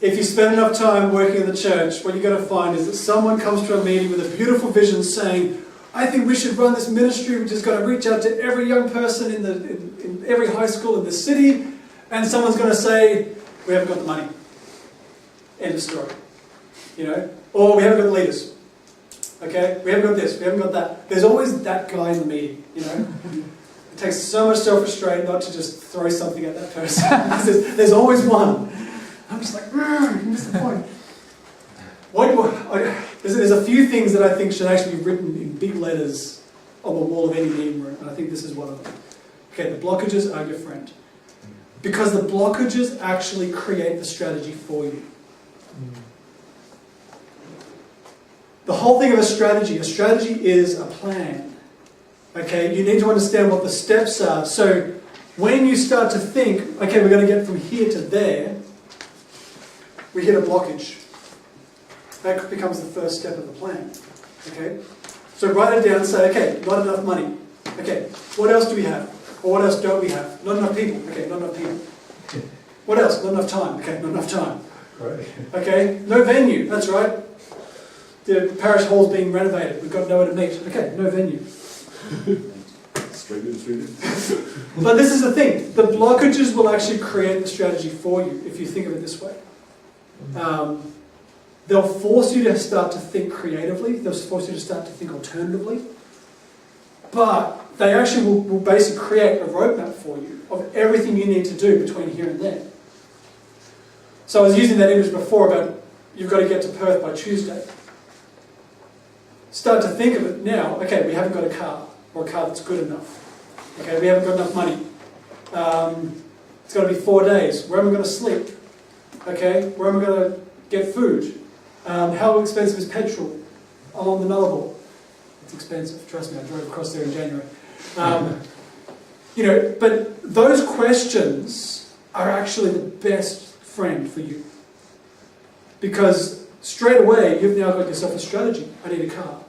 if you spend enough time working in the church, what you're going to find is that someone comes to a meeting with a beautiful vision saying, I think we should run this ministry which is going to reach out to every young person in every high school in the city, and someone's going to say, we haven't got the money. End of story. You know? Or we haven't got the leaders. Okay? We haven't got this, we haven't got that. There's always that guy in the meeting, you know? It takes so much self-restraint not to just throw something at that person. There's always one. I'm just like, you missed the point. There's a few things that I think should actually be written in big letters on the wall of any meeting room, and I think this is one of them. Okay, the blockages are your friend. Because the blockages actually create the strategy for you. The whole thing of a strategy is a plan. Okay, you need to understand what the steps are. So when you start to think, okay, we're going to get from here to there, we hit a blockage. That becomes the first step of the plan. Okay? So write it down and say, okay, not enough money. Okay, what else do we have? Or what else don't we have? Not enough people. Okay, not enough people. What else? Not enough time. Okay, not enough time. Right. Okay, no venue. That's right. The parish hall's being renovated. We've got nowhere to meet. Okay, no venue. Straight in. But this is the thing. The blockages will actually create the strategy for you, if you think of it this way. They'll force you to start to think creatively. They'll force you to start to think alternatively. But they actually will basically create a roadmap for you of everything you need to do between here and there. So I was using that image before about you've got to get to Perth by Tuesday. Start to think of it now. Okay, we haven't got a car, or a car that's good enough. Okay, we haven't got enough money. It's got to be 4 days. Where am I going to sleep? Okay, where am I going to get food? How expensive is petrol along the Nullarbor? It's expensive, trust me, I drove across there in January. But those questions are actually the best friend for you. Because straight away, you've now got yourself a strategy. I need a car.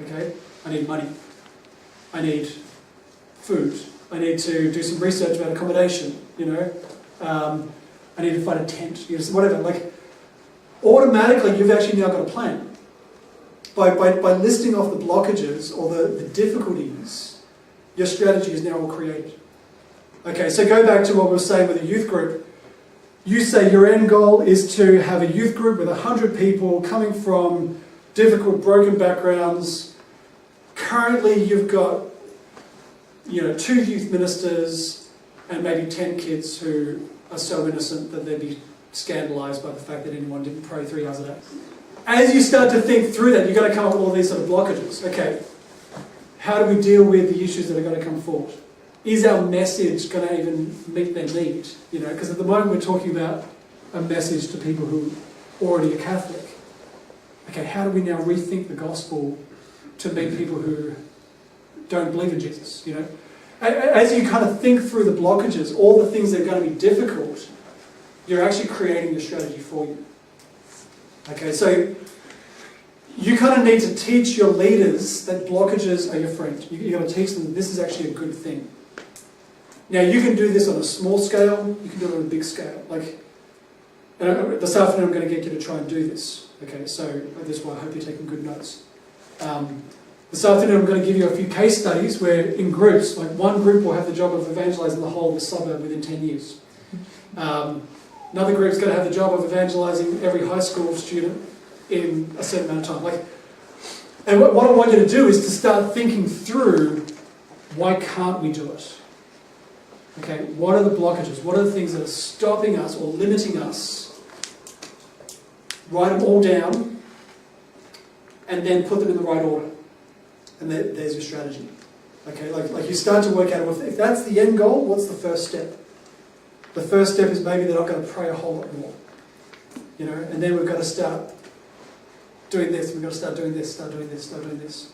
Okay? I need money. I need food. I need to do some research about accommodation, I need to find a tent, whatever. Like, automatically, you've actually now got a plan. By listing off the blockages or the difficulties, your strategy is now all created. Okay, so go back to what we were saying with a youth group. You say your end goal is to have a youth group with 100 people coming from difficult, broken backgrounds. Currently, you've got 2 youth ministers and maybe 10 kids who are so innocent that they'd be scandalised by the fact that anyone didn't pray 3 hours a day. As you start to think through that, you've got to come up with all these sort of blockages. Okay, how do we deal with the issues that are going to come forward? Is our message going to even meet their need? Because at the moment we're talking about a message to people who already are Catholic. Okay, how do we now rethink the gospel to meet people who don't believe in Jesus? As you kind of think through the blockages, all the things that are going to be difficult, you're actually creating the strategy for you. Okay, so you kind of need to teach your leaders that blockages are your friend. You've got to teach them that this is actually a good thing. Now, you can do this on a small scale, you can do it on a big scale. This afternoon I'm going to get you to try and do this. Okay, so this is why I hope you're taking good notes. This afternoon I'm going to give you a few case studies where in groups, like one group will have the job of evangelising the whole of the suburb within 10 years. Another group's going to have the job of evangelising every high school student in a certain amount of time. And what I want you to do is to start thinking through, why can't we do it? Okay, what are the blockages? What are the things that are stopping us or limiting us? Write them all down and then put them in the right order. And there's your strategy. Okay, like you start to work out, if that's the end goal, what's the first step? The first step is maybe they're not going to pray a whole lot more. And then we've got to start doing this, we've got to start doing this, start doing this, start doing this.